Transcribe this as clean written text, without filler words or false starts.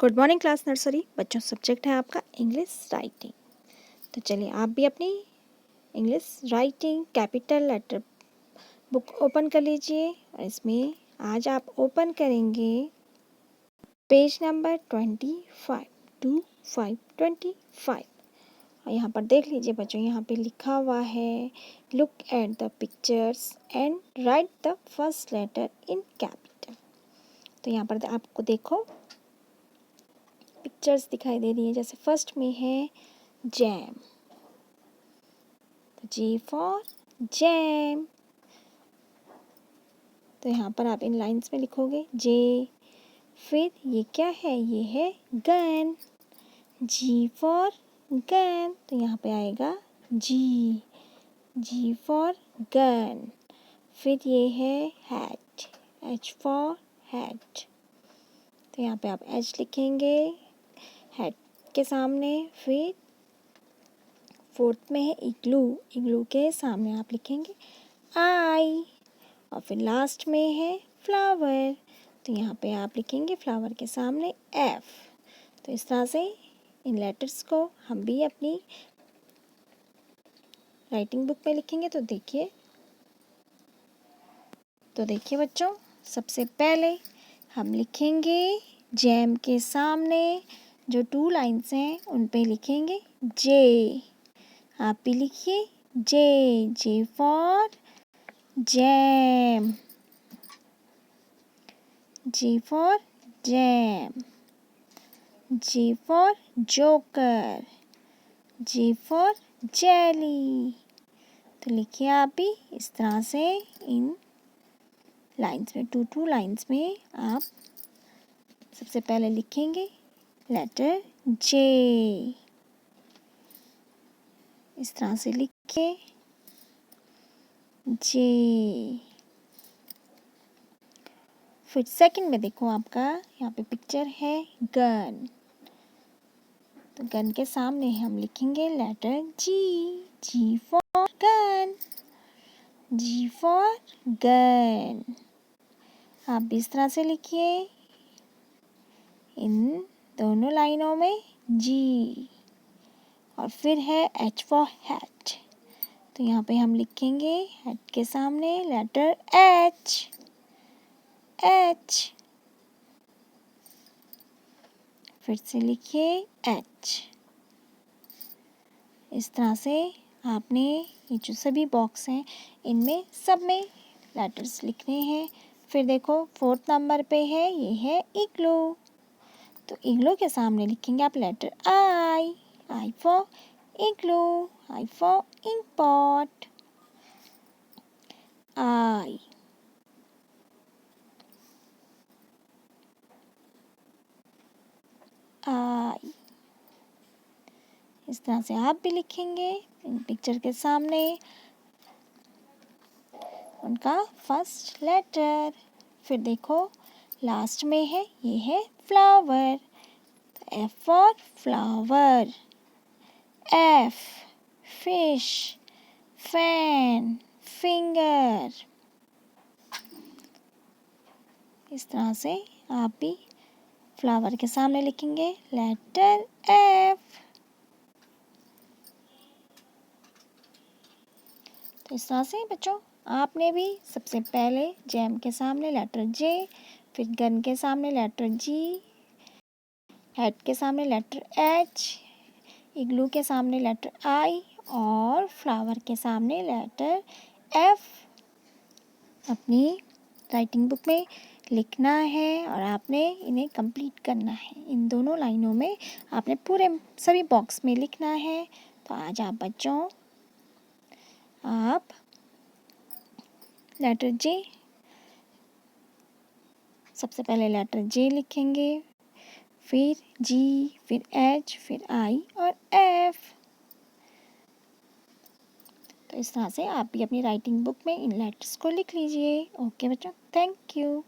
Good morning class nursery बच्चों। Subject है आपका इंग्लिश राइटिंग। तो चलिए आप भी अपनी English writing capital letter book open कर लीजिए और इसमें आज आप ओपन करेंगे पेज नंबर 25 और यहाँ पर देख लीजिए बच्चों, यहाँ पे लिखा हुआ है look at the pictures and write the first letter in capital. तो यहाँ पर आपको देखो पिक्चर्स दिखाई दे रही है। जैसे फर्स्ट में है जैम, तो जी फॉर जैम। तो यहाँ पर आप इन लाइंस में लिखोगे जे। फिर ये क्या है, ये है गन, जी फॉर गन। तो यहाँ पे आएगा जी, जी फॉर गन। फिर ये है हैट, एच फॉर हैट। तो यहाँ पे आप एच लिखेंगे हैट के सामने। फिर फोर्थ में है इग्लू, इग्लू के सामने आप लिखेंगे आई। और फिर लास्ट में है फ्लावर, तो यहाँ पे आप लिखेंगे फ्लावर के सामने एफ। तो इस तरह से इन लेटर्स को हम भी अपनी राइटिंग बुक में लिखेंगे। तो देखिए बच्चों, सबसे पहले हम लिखेंगे जैम के सामने जो 2 लाइन्स हैं उन पे लिखेंगे जे। आप भी लिखिए J, J for jam, G for jam, G for joker, G for jelly. तो लिखिए आप भी इस तरह से इन लाइन्स में 2 लाइन्स में आप सबसे पहले लिखेंगे लेटर जे। इस तरह से लिखिए जे। फिर सेकंड में देखो आपका यहाँ पे पिक्चर है गन, तो गन के सामने हम लिखेंगे letter G, G for gun, G for gun. आप भी इस तरह से लिखिए इन दोनों लाइनों में जी। और फिर है एच फॉर हैट, तो यहाँ पे हम लिखेंगे हैट के सामने लेटर एच, एच। फिर से लिखिए एच। इस तरह से आपने ये जो सभी बॉक्स हैं इनमें सब में लेटर्स लिखने हैं। फिर देखो फोर्थ नंबर पे है, ये है इग्लू, तो इग्लू के सामने लिखेंगे आप letter I, I for igloo, I for ink pot, I. I. इस तरह से आप भी लिखेंगे इन पिक्चर के सामने उनका फर्स्ट लेटर। फिर देखो लास्ट में है, ये है फ्लावर, तो F for flower, F fish, fan, finger. इस तरह से आप भी फ्लावर के सामने लिखेंगे लेटर एफ। तो इस तरह से बच्चों आपने भी सबसे पहले जैम के सामने लेटर जे, फिर गन के सामने लेटर जी, हैट के सामने लेटर एच, इग्लू के सामने लेटर आई और फ्लावर के सामने लेटर एफ अपनी राइटिंग बुक में लिखना है और आपने इन्हें कंप्लीट करना है। इन दोनों लाइनों में आपने पूरे सभी बॉक्स में लिखना है। तो आज आप बच्चों आप लेटर जे, सबसे पहले लेटर जे लिखेंगे, फिर जी, फिर एच, फिर आई और एफ। तो इस तरह से आप भी अपनी राइटिंग बुक में इन लेटर्स को लिख लीजिए। ओके बच्चों, थैंक यू।